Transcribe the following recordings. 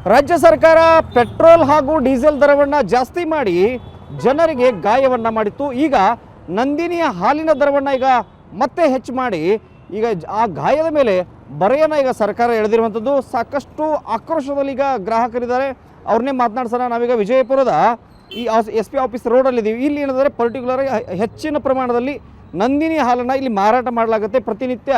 ರಾಜ್ಯ ಸರ್ಕಾರ ಪೆಟ್ರೋಲ್ ಹಾಗೂ ಡೀಸೆಲ್ ದರವನ್ನು ಜಾಸ್ತಿ ಮಾಡಿ ಜನರಿಗೆ ಗಾಯವನ್ನು ಮಾಡಿತ್ತು. ಈಗ ನಂದಿನಿಯ ಹಾಲಿನ ದರವನ್ನು ಈಗ ಮತ್ತೆ ಹೆಚ್ಚು ಮಾಡಿ ಈಗ ಆ ಗಾಯದ ಮೇಲೆ ಬರೆಯನ್ನು ಈಗ ಸರ್ಕಾರ ಎಳೆದಿರುವಂಥದ್ದು. ಸಾಕಷ್ಟು ಆಕ್ರೋಶದಲ್ಲಿ ಈಗ ಗ್ರಾಹಕರಿದ್ದಾರೆ. ಅವ್ರನ್ನೇ ಮಾತನಾಡ್ಸೋಣ. ನಾವೀಗ ವಿಜಯಪುರದ ಈ SP ಆಫೀಸ್ ರೋಡಲ್ಲಿದ್ದೀವಿ. ಇಲ್ಲಿ ಏನಂದರೆ ಪರ್ಟಿಕ್ಯುಲರ್ ಹೆಚ್ಚಿನ ಪ್ರಮಾಣದಲ್ಲಿ ನಂದಿನಿ ಹಾಲನ್ನು ಇಲ್ಲಿ ಮಾರಾಟ ಮಾಡಲಾಗುತ್ತೆ. ಪ್ರತಿನಿತ್ಯ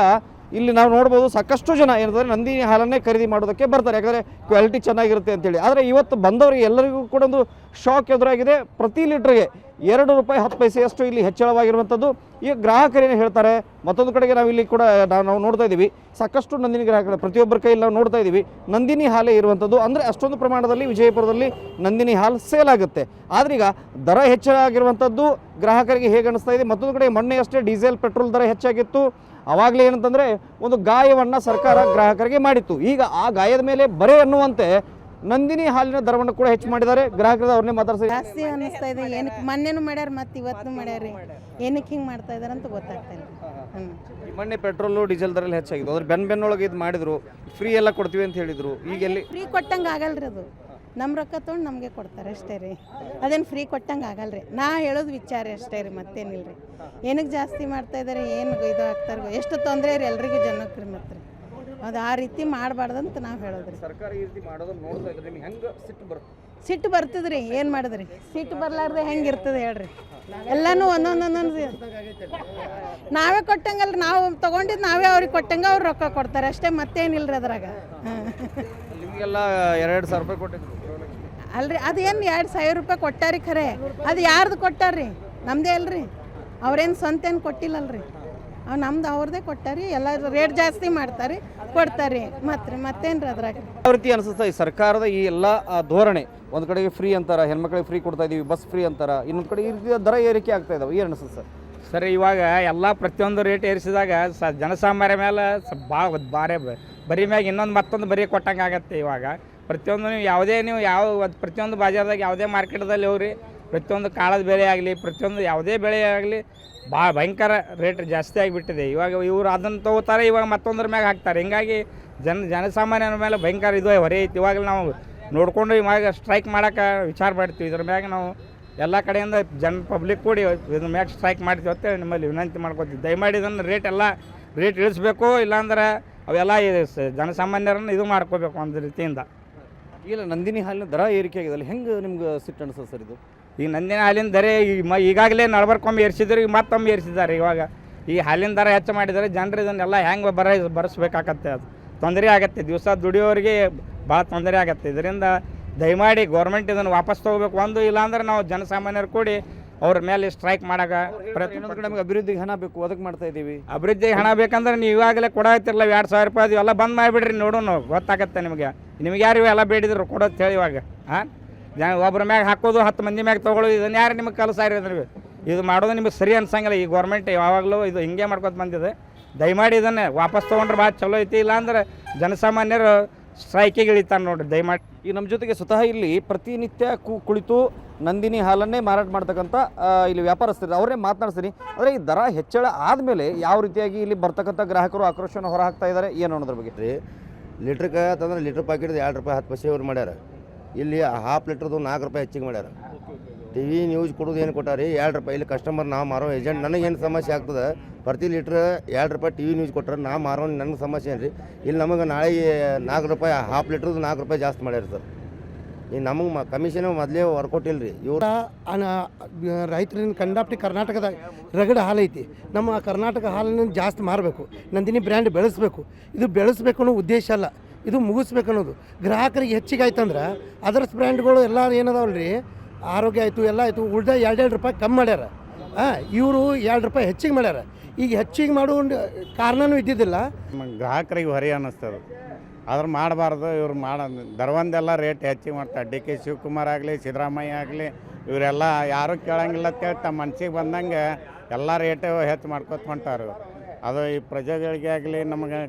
ಇಲ್ಲಿ ನಾವು ನೋಡ್ಬೋದು ಸಾಕಷ್ಟು ಜನ ಏನಂದರೆ ನಂದಿನಿ ಹಾಲನ್ನೇ ಖರೀದಿ ಮಾಡೋದಕ್ಕೆ ಬರ್ತಾರೆ, ಯಾಕಂದರೆ ಕ್ವಾಲಿಟಿ ಚೆನ್ನಾಗಿರುತ್ತೆ ಅಂತೇಳಿ. ಆದರೆ ಇವತ್ತು ಬಂದವರಿಗೆ ಎಲ್ಲರಿಗೂ ಕೂಡ ಒಂದು ಶಾಕ್ ಎದುರಾಗಿದೆ. ಪ್ರತಿ ಲೀಟ್ರಿಗೆ ₹2.10 ಇಲ್ಲಿ ಹೆಚ್ಚಳವಾಗಿರುವಂಥದ್ದು. ಈಗ ಗ್ರಾಹಕರೇನು ಹೇಳ್ತಾರೆ, ಮತ್ತೊಂದು ಕಡೆಗೆ ನಾವು ಇಲ್ಲಿ ಕೂಡ ನಾವು ನೋಡ್ತಾ ಇದ್ದೀವಿ ಸಾಕಷ್ಟು ನಂದಿನಿ ಗ್ರಾಹಕರು, ಪ್ರತಿಯೊಬ್ಬರ ಕೈಯಲ್ಲಿ ನಾವು ನೋಡ್ತಾ ಇದ್ದೀವಿ ನಂದಿನಿ ಹಾಲೇ ಇರುವಂಥದ್ದು. ಅಂದರೆ ಅಷ್ಟೊಂದು ಪ್ರಮಾಣದಲ್ಲಿ ವಿಜಯಪುರದಲ್ಲಿ ನಂದಿನಿ ಹಾಲು ಸೇಲ್ ಆಗುತ್ತೆ. ಆದರೆ ಈಗ ದರ ಹೆಚ್ಚಾಗಿರುವಂಥದ್ದು ಗ್ರಾಹಕರಿಗೆ ಹೇಗೆ ಅನಿಸ್ತಾ ಇದೆ. ಮತ್ತೊಂದು ಕಡೆ ಮೊನ್ನೆ ಅಷ್ಟೇ ಡೀಸೆಲ್ ಪೆಟ್ರೋಲ್ ದರ ಹೆಚ್ಚಾಗಿತ್ತು. ಆವಾಗಲೇ ಏನಂತಂದರೆ ಒಂದು ಗಾಯವನ್ನು ಸರ್ಕಾರ ಗ್ರಾಹಕರಿಗೆ ಮಾಡಿತ್ತು. ಈಗ ಆ ಗಾಯದ ಮೇಲೆ ಬರೆ ಅನ್ನುವಂತೆ ನಂದಿನಿ ಹಾಲಿನ ದರವನ್ನು ಕೂಡ ಹೆಚ್ಚು ಮಾಡಿದ್ದಾರೆ. ಗ್ರಾಹಕರ ಅವ್ರನ್ನೇ ಮಾತಾಡ್ಸಿ. ಜಾಸ್ತಿ ಅನ್ನಿಸ್ತಾ ಇದೆ. ಏನಕ್ಕೆ ಮೊನ್ನೆನೂ ಮಾಡ್ಯಾರ, ಮತ್ತೆ ಇವತ್ತು ಮಾಡ್ಯಾರ, ಏನಕ್ಕೆ ಹಿಂಗೆ ಮಾಡ್ತಾ ಇದಾರೆ ಅಂತ ಗೊತ್ತಾಗ್ತಾ ಇಲ್ಲ. ಮೊನ್ನೆ ಪೆಟ್ರೋಲು ಡೀಸೆಲ್ ದರ ಹೆಚ್ಚಾಗಿದ್ದು, ಅದ್ರ ಬೆನ್ನೊಳಗೆ ಇದು ಮಾಡಿದ್ರು, ಫ್ರೀ ಎಲ್ಲ ಕೊಡ್ತೀವಿ ಅಂತ ಹೇಳಿದ್ರು. ಈಗ ಎಲ್ಲಿ ಫ್ರೀ ಕೊಟ್ಟಂಗೆ ಆಗಲ್ರಿ, ಅದು ನಮ್ಮ ರೊಕ್ಕ ತೊಗೊಂಡು ನಮಗೆ ಕೊಡ್ತಾರೆ ಅಷ್ಟೇ ರೀ. ಅದೇನು ಫ್ರೀ ಕೊಟ್ಟಂಗೆ ಆಗಲ್ರಿ. ನಾ ಹೇಳೋದು ವಿಚಾರ ಅಷ್ಟೇ ರೀ, ಮತ್ತೇನಿಲ್ಲ ರೀ. ಏನಕ್ಕೆ ಜಾಸ್ತಿ ಮಾಡ್ತಾ ಇದ್ದಾರೆ, ಏನು ಇದು ಆಗ್ತಾರೋ, ಎಷ್ಟು ತೊಂದರೆ ರೀ ಎಲ್ರಿಗೂ ಜನಕ್ಕೆ ರೀ. ಮತ್ತೆ ಅದು ಆ ರೀತಿ ಮಾಡಬಾರ್ದಂತ ನಾವು ಹೇಳೋದ್ರಿ. ಸರ್ಕಾರ ಈ ರೀತಿ ಮಾಡೋದನ್ನ ನೋಡ್ತಾ ಇದ್ರೆ ನಿಮ್ಗೆ ಹೆಂಗೆ ಸಿಟ್ಟು ಬರ್ತದ್ರಿ. ಏನು ಮಾಡಿದ್ರಿ, ಸಿಟ್ಟು ಬರ್ಲಾರ್ದೆ ಹೆಂಗೆ ಇರ್ತದೆ ಹೇಳ್ರಿ. ಎಲ್ಲನೂ ಒಂದೊಂದೊಂದೊಂದು ನಾವೇ ಕೊಟ್ಟಂಗಲ್ರಿ, ನಾವು ತೊಗೊಂಡಿದ್ದು ನಾವೇ ಅವ್ರಿಗೆ ಕೊಟ್ಟಂಗೆ ಅವ್ರು ರೊಕ್ಕ ಕೊಡ್ತಾರೆ ಅಷ್ಟೇ, ಮತ್ತೇನಿಲ್ಲ ಅದ್ರಾಗ. ನಿಮಗೆಲ್ಲ ₹2,000 ಕೊಟ್ಟಿದ್ರು ಅಲ್ರಿ, ಅದೇನು ₹2,000 ಕೊಟ್ಟಾರಿ ಖರೆ. ಅದು ಯಾರ್ದು ಕೊಟ್ಟಾರ್ರಿ, ನಮ್ಮದೇ ಅಲ್ರಿ. ಅವ್ರೇನು ಸ್ವಂತ ಏನು ಕೊಟ್ಟಿಲ್ಲಲ್ರಿ, ನಮ್ದು ಅವ್ರದ್ದೇ ಕೊಟ್ಟಾರಿ. ಎಲ್ಲ ರೇಟ್ ಜಾಸ್ತಿ ಮಾಡ್ತಾರೆ, ಕೊಡ್ತಾರೆ. ಮತ್ತೇನ್ರಿ ಅದ್ರಾಗ. ಯಾವ ರೀತಿ ಅನಿಸುತ್ತೆ ಈ ಸರ್ಕಾರದ ಈ ಎಲ್ಲ ಧೋರಣೆ? ಒಂದು ಕಡೆಗೆ ಫ್ರೀ ಅಂತಾರ, ಹೆಣ್ಮಕ್ಳಿಗೆ ಫ್ರೀ ಕೊಡ್ತಾ ಇದೀವಿ, ಬಸ್ ಫ್ರೀ ಅಂತಾರ, ಇನ್ನೊಂದು ಕಡೆ ಈ ರೀತಿಯ ದರ ಏರಿಕೆ ಆಗ್ತಾ ಇದಾವೆ. ಏನು ಅನಿಸುತ್ತೆ ಸರ್? ಇವಾಗ ಎಲ್ಲ ಪ್ರತಿಯೊಂದು ರೇಟ್ ಏರಿಸಿದಾಗ ಜನಸಾಮಾನ್ಯ ಮೇಲೆ ಭಾರಿ ಬರೀ ಮ್ಯಾಗ ಇನ್ನೊಂದು ಮತ್ತೊಂದು ಬರೀ ಕೊಟ್ಟಂಗೆ ಆಗತ್ತೆ. ಇವಾಗ ಪ್ರತಿಯೊಂದು ನೀವು ಪ್ರತಿಯೊಂದು ಬಾಜಾರ್ದಾಗ ಯಾವುದೇ ಮಾರ್ಕೆಟ್ದಲ್ಲಿ ಹೋಗ್ರಿ, ಪ್ರತಿಯೊಂದು ಕಾಳದ ಬೆಲೆ ಆಗಲಿ, ಪ್ರತಿಯೊಂದು ಯಾವುದೇ ಬೆಳೆ ಆಗಲಿ ಭಯಂಕರ ರೇಟ್ ಜಾಸ್ತಿ ಆಗಿಬಿಟ್ಟಿದೆ. ಇವಾಗ ಇವರು ಅದನ್ನು ತೊಗೋತಾರೆ, ಇವಾಗ ಮತ್ತೊಂದ್ರ ಮ್ಯಾಗ ಹಾಕ್ತಾರೆ. ಹಿಂಗಾಗಿ ಜನಸಾಮಾನ್ಯರ ಮೇಲೆ ಭಯಂಕರ ಇದು ಹೊರೆ ಐತಿ. ಇವಾಗ ನಾವು ನೋಡಿಕೊಂಡು ಇವಾಗ ಸ್ಟ್ರೈಕ್ ಮಾಡೋಕೆ ವಿಚಾರ ಮಾಡ್ತೀವಿ. ಇದ್ರ ಮ್ಯಾಗ ನಾವು ಎಲ್ಲ ಕಡೆಯಿಂದ ಪಬ್ಲಿಕ್ ಕೂಡಿ ಇದ್ರ ಮ್ಯಾಗ ಸ್ಟ್ರೈಕ್ ಮಾಡ್ತೀವಿ ಅಂತೇಳಿ ನಿಮ್ಮಲ್ಲಿ ವಿನಂತಿ ಮಾಡ್ಕೊತೀವಿ. ದಯಮಾಡಿ ಇದನ್ನು ರೇಟ್ ಇಳಿಸ್ಬೇಕು, ಇಲ್ಲಾಂದ್ರೆ ಅವೆಲ್ಲ ಜನಸಾಮಾನ್ಯರನ್ನು ಇದು ಮಾಡ್ಕೋಬೇಕು ಒಂದು ರೀತಿಯಿಂದ. ಇಲ್ಲ, ನಂದಿನಿ ಹಾಲಿನ ದರ ಏರಿಕೆ ಆಗಿದಲ್ಲ, ಹೆಂಗೆ ನಿಮ್ಗೆ ಸಿಟ್ಟು ಅನಿಸ್ತದೆ ಸರ್ ಇದು? ಈ ನಂದಿನಿ ಹಾಲಿನ ದರ ಈಗಾಗಲೇ ನಡ್ಬರ್ಕೊಮ್ಮೆ ಏರಿಸಿದ್ರು, ಈಗ ಮತ್ತೊಮ್ಮೆ ಏರಿಸಿದ್ದಾರೆ. ಇವಾಗ ಈ ಹಾಲಿನ ದರ ಹೆಚ್ಚು ಮಾಡಿದರೆ ಜನರು ಇದನ್ನೆಲ್ಲ ಹೆಂಗೆ ಬರೆಸ್ಬೇಕಾಗತ್ತೆ, ಅದು ತೊಂದರೆ ಆಗತ್ತೆ. ದಿವಸ ದುಡಿಯೋರಿಗೆ ಭಾಳ ತೊಂದರೆ ಆಗತ್ತೆ. ಇದರಿಂದ ದಯಮಾಡಿ ಗೌರ್ಮೆಂಟ್ ಇದನ್ನು ವಾಪಸ್ ತೊಗೋಬೇಕು. ಒಂದು ಇಲ್ಲಾಂದ್ರೆ ನಾವು ಜನಸಾಮಾನ್ಯರು ಕೂಡಿ ಅವ್ರ ಮೇಲೆ ಸ್ಟ್ರೈಕ್ ಮಾಡೋಕೆ ಪ್ರತಿಯೊಂದು ಕಡೆ ನಮಗೆ ಅಭಿವೃದ್ಧಿಗೆ ಹಣ ಬೇಕು, ಅದಕ್ಕೆ ಮಾಡ್ತಾ ಇದ್ದೀವಿ. ಅಭಿವೃದ್ಧಿಗೆ ಹಣ ಬೇಕಂದ್ರೆ ನೀವು ಇವಾಗಲೇ ಕೊಡಾಯ್ತಿರಲ್ಲ ₹2,000 ಅದು ಎಲ್ಲ ಬಂದ್ ಮಾಡಿಬಿಡ್ರಿ, ನೋಡೋಣ ಗೊತ್ತಾಗತ್ತೆ ನಿಮಗೆ ಯಾರು ಇವೆಲ್ಲ ಬೇಡಿದ್ರು ಕೊಡೋದು ಹೇಳಿ. ಇವಾಗ ಒಬ್ಬರ ಮ್ಯಾಗ ಹಾಕೋದು, 10 ಮಂದಿ ಮ್ಯಾಗ ತೊಗೊಳ್ಳೋದು, ಇದನ್ನು ಯಾರು ನಿಮಗೆ ಕೆಲಸ ಇರೋದ್ರಿ? ಇದು ಮಾಡೋದು ನಿಮಗೆ ಸರಿ ಅನ್ಸಂಗಿಲ್ಲ. ಈ ಗೌರ್ಮೆಂಟ್ ಯಾವಾಗಲೂ ಇದು ಹಿಂಗೆ ಮಾಡ್ಕೊತ ಬಂದಿದೆ. ದಯಮಾಡಿ ಇದನ್ನೇ ವಾಪಸ್ ತೊಗೊಂಡ್ರೆ ಭಾಳ ಚಲೋ ಐತಿ. ಇಲ್ಲಾಂದ್ರೆ ಜನಸಾಮಾನ್ಯರು ಸ್ಟ್ರೈಕಿಗೆ ಇಳಿತಾರೆ ನೋಡ್ರಿ ದಯಮಾಡಿ. ಈ ನಮ್ಮ ಜೊತೆಗೆ ಸ್ವತಃ ಇಲ್ಲಿ ಪ್ರತಿನಿತ್ಯ ಕುಳಿತು ನಂದಿನಿ ಹಾಲನ್ನೇ ಮಾರಾಟ ಮಾಡ್ತಕ್ಕಂಥ ಇಲ್ಲಿ ವ್ಯಾಪಾರಸ್ಥರು, ಅವರೇ ಮಾತನಾಡ್ತೀನಿ. ಅಂದರೆ ಈ ದರ ಹೆಚ್ಚಳ ಆದಮೇಲೆ ಯಾವ ರೀತಿಯಾಗಿ ಇಲ್ಲಿ ಬರ್ತಕ್ಕಂಥ ಗ್ರಾಹಕರು ಆಕ್ರೋಶನ ಹೊರ ಹಾಕ್ತಾ ಇದ್ದಾರೆ, ಏನು ಅನ್ನೋದ್ರ ಬಗ್ಗೆ ರೀ. ಲೀಟ್ರಿಗೆ ಅಂತಂದ್ರೆ ಲೀಟ್ರ್ ಪ್ಯಾಕೆಟ್ ₹2.10 ಇವ್ರು ಮಾಡ್ಯಾರ. ಇಲ್ಲಿ ½ ಲೀಟ್ರದ್ದು ₹4 ಹೆಚ್ಚಿಗೆ ಮಾಡ್ಯಾರ. TV ನ್ಯೂಸ್ ಕೊಡೋದು ಏನು ಕೊಟ್ಟಾರಿ ₹2. ಇಲ್ಲಿ ಕಸ್ಟಮರ್ ನಾವು ಮಾರೋ ಏಜೆಂಟ್ ನನಗೇನು ಸಮಸ್ಯೆ ಆಗ್ತದೆ, ಪ್ರತಿ ಲೀಟ್ರ್ ₹2 TV ನ್ಯೂಸ್ ಕೊಟ್ಟರೆ ನಾ ಮಾರೋ ನನಗೆ ಸಮಸ್ಯೆ ಏನು ರೀ? ಇಲ್ಲಿ ನಮಗೆ ನಾಳೆ ₹4 ½ ಲೀಟ್ರದ್ದು ₹4 ಜಾಸ್ತಿ ಮಾಡ್ಯಾರ ಸರ್. ಈ ನಮಗೆ ಕಮಿಷನ್ ಮೊದಲೇ ವರ್ಕೌಟ್ ಇಲ್ಲ ರೀ. ಇವ್ರು ರೈತರಿಂದ ಕಂಡಾಪಟ್ಟಿ ಕರ್ನಾಟಕದಾಗ ರಗಡ ಹಾಲು ಐತಿ. ನಮ್ಮ ಕರ್ನಾಟಕ ಹಾಲನ್ನು ಜಾಸ್ತಿ ಮಾರಬೇಕು, ನಂದಿನಿ ಬ್ರ್ಯಾಂಡ್ ಬೆಳೆಸಬೇಕು. ಇದು ಬೆಳೆಸ್ಬೇಕು ಅನ್ನೋ ಉದ್ದೇಶ ಅಲ್ಲ, ಇದು ಮುಗಿಸ್ಬೇಕು ಅನ್ನೋದು. ಗ್ರಾಹಕರಿಗೆ ಹೆಚ್ಚಿಗೆ ಆಯ್ತಂದ್ರೆ ಅದರ್ಸ್ ಬ್ರ್ಯಾಂಡ್ಗಳು ಎಲ್ಲ ಏನದಾವಲ್ಲ ರೀ, ಆರೋಗ್ಯ ಆಯಿತು ಎಲ್ಲ ಆಯಿತು, ಉಳ್ದ ₹2 ಕಮ್ಮಿ ಮಾಡ್ಯಾರ. ಇವರು ₹2 ಹೆಚ್ಚಿಗೆ ಮಾಡ್ಯಾರ. ಈಗ ಹೆಚ್ಚಿಗೆ ಮಾಡೋ ಕಾರಣನೂ ಇದ್ದಿದ್ದಿಲ್ಲ. ಗ್ರಾಹಕರಿಗೆ ಹೊರೆ ಅನ್ನಿಸ್ತದೆ, ಆದ್ರೆ ಮಾಡಬಾರ್ದು. ಇವ್ರು ದರವಂದೆಲ್ಲ ರೇಟ್ ಹೆಚ್ಚಿಗೆ ಮಾಡ್ತಾರೆ. DK ಶಿವಕುಮಾರ್ ಆಗಲಿ, ಸಿದ್ದರಾಮಯ್ಯ ಆಗಲಿ, ಇವರೆಲ್ಲ ಯಾರೂ ಕೇಳಂಗಿಲ್ಲ ಅಂತೇಳಿ ತಮ್ಮ ಮನ್ಸಿಗೆ ಬಂದಂಗೆ ಎಲ್ಲ ರೇಟು ಹೆಚ್ಚು ಮಾಡ್ಕೊತ ಹೊಂಟಾರೆ. ಅದು ಈ ಪ್ರಜೆಗಳಿಗೆ ಆಗಲಿ, ನಮಗೆ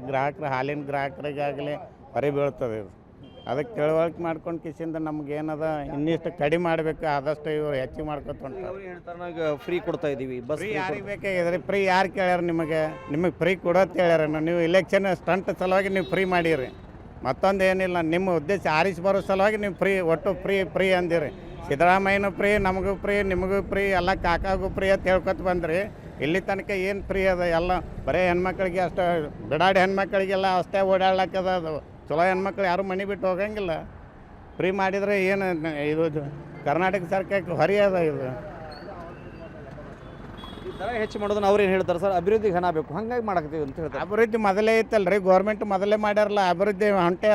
ಹಾಲಿನ ಗ್ರಾಹಕರಿಗೆ ಆಗಲಿ ಹೊರೆ ಬೀಳ್ತದೆ. ಇದು ಅದಕ್ಕೆ ತಿಳುವಳಿಕೆ ಮಾಡ್ಕೊಂಡು ಕಿಸಿಂದ ನಮ್ಗೆ ಏನದ ಇನ್ನಿಷ್ಟು ಕಡಿಮೆ ಮಾಡಬೇಕು, ಆದಷ್ಟು ಇವರು ಹೆಚ್ಚಿಗೆ ಮಾಡ್ಕೊತ ಹೊಂಟಾರೆ. ಫ್ರೀ ಕೊಡ್ತಾ ಇದ್ದೀವಿ, ಬಸ್ ಯಾರಿಗೆ ಬೇಕಾಗಿದ್ರಿ? ಫ್ರೀ ಯಾರು ಕೇಳ್ಯಾರ? ನಿಮಗೆ ಫ್ರೀ ಕೊಡೋದು ಹೇಳ್ಯಾರ? ನೀವು ಇಲೆಕ್ಷನ್ ಸ್ಟಂಟ್ ಸಲುವಾಗಿ ನೀವು ಫ್ರೀ ಮಾಡಿರಿ. ಮತ್ತೊಂದು ಏನಿಲ್ಲ, ನಿಮ್ಮ ಉದ್ದೇಶ ಆರಿಸಿ ಬರೋ ಸಲುವಾಗಿ ನೀವು ಫ್ರೀ, ಒಟ್ಟು ಫ್ರೀ ಅಂದಿರಿ. ಸಿದ್ದರಾಮಯ್ಯನೂ ಫ್ರೀ, ನಮಗೂ ಫ್ರೀ, ನಿಮಗೂ ಫ್ರೀ, ಎಲ್ಲ ಕಾಕಾಗೂ ಫ್ರೀ ಅಂತ ಹೇಳ್ಕೊತ ಬಂದ್ರಿ. ಇಲ್ಲಿ ತನಕ ಏನು ಫ್ರೀ ಅದ? ಎಲ್ಲ ಬರೀ ಹೆಣ್ಮಕ್ಳಿಗೆ ಅಷ್ಟೇ, ಬಿಡಾಡಿ ಹೆಣ್ಮಕ್ಳಿಗೆಲ್ಲ ಅಷ್ಟೇ ಓಡಾಡ್ಲಕ್ಕದ. ಅದು ಚಲೋ ಹೆಣ್ಮಕ್ಳು ಯಾರೂ ಮನೆ ಬಿಟ್ಟು ಹೋಗಂಗಿಲ್ಲ. ಫ್ರೀ ಮಾಡಿದರೆ ಏನು ಇದು ಕರ್ನಾಟಕ ಸರ್ಕಾರಕ್ಕೆ ಹೊರೆ ಅದ. ಇದು ಈ ದರ ಹೆಚ್ಚು ಮಾಡೋದನ್ನ ಅವ್ರು ಏನು ಹೇಳ್ತಾರೆ ಸರ್? ಅಭಿವೃದ್ಧಿಗೆ ಹಣ ಬೇಕು, ಹಂಗಾಗಿ ಮಾಡಾಕತ್ತೀವಿ ಅಂತ ಹೇಳ್ತಾರೆ. ಅಭಿವೃದ್ಧಿ ಮೊದಲೇ ಐತಲ್ಲ ರೀ, ಗೌರ್ಮೆಂಟ್ ಮೊದಲೇ ಮಾಡ್ಯಾರಲ್ಲ. ಅಭಿವೃದ್ಧಿ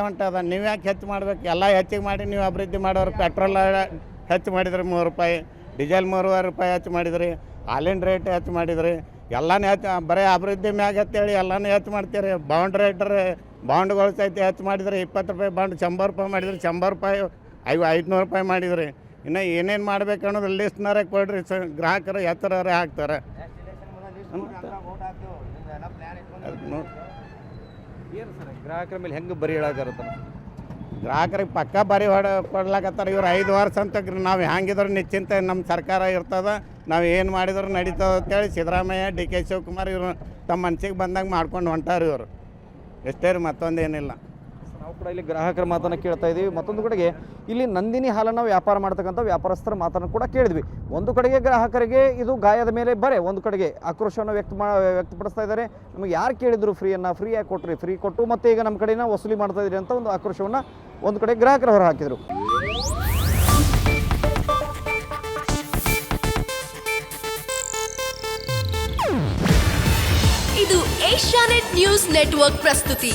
ಹೊಂಟದ. ನೀವು ಯಾಕೆ ಹೆಚ್ಚು ಮಾಡ್ಬೇಕು? ಎಲ್ಲ ಹೆಚ್ಚಿಗೆ ಮಾಡಿ ನೀವು ಅಭಿವೃದ್ಧಿ ಮಾಡೋರು. ಪೆಟ್ರೋಲ್ ಹೆಚ್ಚು ಮಾಡಿದ್ರಿ 3 ರೂಪಾಯಿ, ಡೀಸೆಲ್ 3.5 ರೂಪಾಯಿ ಹೆಚ್ಚು ಮಾಡಿದ್ರಿ, ಹಾಲಿನ ರೇಟ್ ಹೆಚ್ಚು ಮಾಡಿದ್ರಿ. ಎಲ್ಲನೂ ಹೆಚ್ಚು, ಬರೀ ಅಭಿವೃದ್ಧಿ ಮ್ಯಾಗ ಅಂತೇಳಿ ಎಲ್ಲನೂ ಹೆಚ್ಚು ಮಾಡ್ತೀರಿ. ಬಾಂಡ್ ರೇಟ್ ಬಾಂಡ್ಗಳು ಸಹಿತ ಹೆಚ್ಚು ಮಾಡಿದ್ರಿ. 20 ರೂಪಾಯಿ ಬಾಂಡ್ 100 ರೂಪಾಯಿ ಮಾಡಿದ್ರಿ, 100 ರೂಪಾಯಿ 500 ರೂಪಾಯಿ ಮಾಡಿದ್ರಿ. ಇನ್ನು ಏನೇನು ಮಾಡ್ಬೇಕು ಅನ್ನೋದು ಲಿಸ್ಟ್ನಾರೇ ಕೊಡ್ರಿ. ಗ್ರಾಹಕರು ಎತ್ತರವರೇ ಹಾಕ್ತಾರೆ. ಏನು ಸರ್ ಗ್ರಾಹಕರ ಮೇಲೆ ಹೆಂಗೆ ಬರಿ ಹೇಳಾಕತ್ತಾರ? ಗ್ರಾಹಕರಿಗೆ ಪಕ್ಕ ಬರಿ ಕೊಡ್ಲಾಕತ್ತಾರೆ ಇವ್ರು. 5 ವರ್ಷ ಅಂತ ನಾವು ಹ್ಯಾಂಗಿದ್ರು ನಿಶ್ಚಿಂತೆ ನಮ್ಮ ಸರ್ಕಾರ ಇರ್ತದೆ, ನಾವು ಏನು ಮಾಡಿದ್ರು ನಡೀತದೆ ಅಂತೇಳಿ ಸಿದ್ದರಾಮಯ್ಯ, ಡಿ ಕೆ ಶಿವಕುಮಾರ್ ಇವರು ತಮ್ಮ ಮನಸ್ಸಿಗೆ ಬಂದಂಗೆ ಮಾಡ್ಕೊಂಡು ಹೊಂಟಾರೆ ಇವರು. ಎಷ್ಟೇ ರೀ, ಮತ್ತೊಂದೇನಿಲ್ಲ. ನಾವು ಕೂಡ ಇಲ್ಲಿ ಗ್ರಾಹಕರ ಮಾತನ್ನು ಕೇಳ್ತಾ ಇದ್ದೀವಿ. ಮತ್ತೊಂದು ಕಡೆಗೆ ಇಲ್ಲಿ ನಂದಿನಿ ಹಾಲನ್ನು ವ್ಯಾಪಾರ ಮಾಡ್ತಕ್ಕಂಥ ವ್ಯಾಪಾರಸ್ಥರ ಮಾತನ್ನು ಕೂಡ ಕೇಳಿದ್ವಿ. ಒಂದು ಕಡೆಗೆ ಗ್ರಾಹಕರಿಗೆ ಇದು ಗಾಯದ ಮೇಲೆ ಬರೆ, ಒಂದು ಕಡೆಗೆ ಆಕ್ರೋಶವನ್ನು ವ್ಯಕ್ತಪಡಿಸ್ತಾ ಇದ್ದಾರೆ. ನಮಗೆ ಯಾರು ಕೇಳಿದ್ರು ಫ್ರೀಯನ್ನು, ಫ್ರೀ ಯಾಕೆ ಕೊಟ್ರಿ, ಫ್ರೀ ಕೊಟ್ಟು ಮತ್ತೆ ಈಗ ನಮ್ಮ ಕಡೆನ ವಸೂಲಿ ಮಾಡ್ತಾ ಇದ್ದೀರಿ ಅಂತ ಒಂದು ಆಕ್ರೋಶವನ್ನು ಒಂದು ಕಡೆ ಗ್ರಾಹಕರು ಹೊರ ಹಾಕಿದರು. ಇದು ಏಷ್ಯಾನೆಟ್ ನ್ಯೂಸ್ ನೆಟ್ವರ್ಕ್ ಪ್ರಸ್ತುತಿ.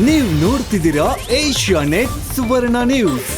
ನೀವು ನೋಡ್ತಿದ್ದೀರಾ ಏಷ್ಯಾನೆಟ್ ಸುವರ್ಣ ನ್ಯೂಸ್.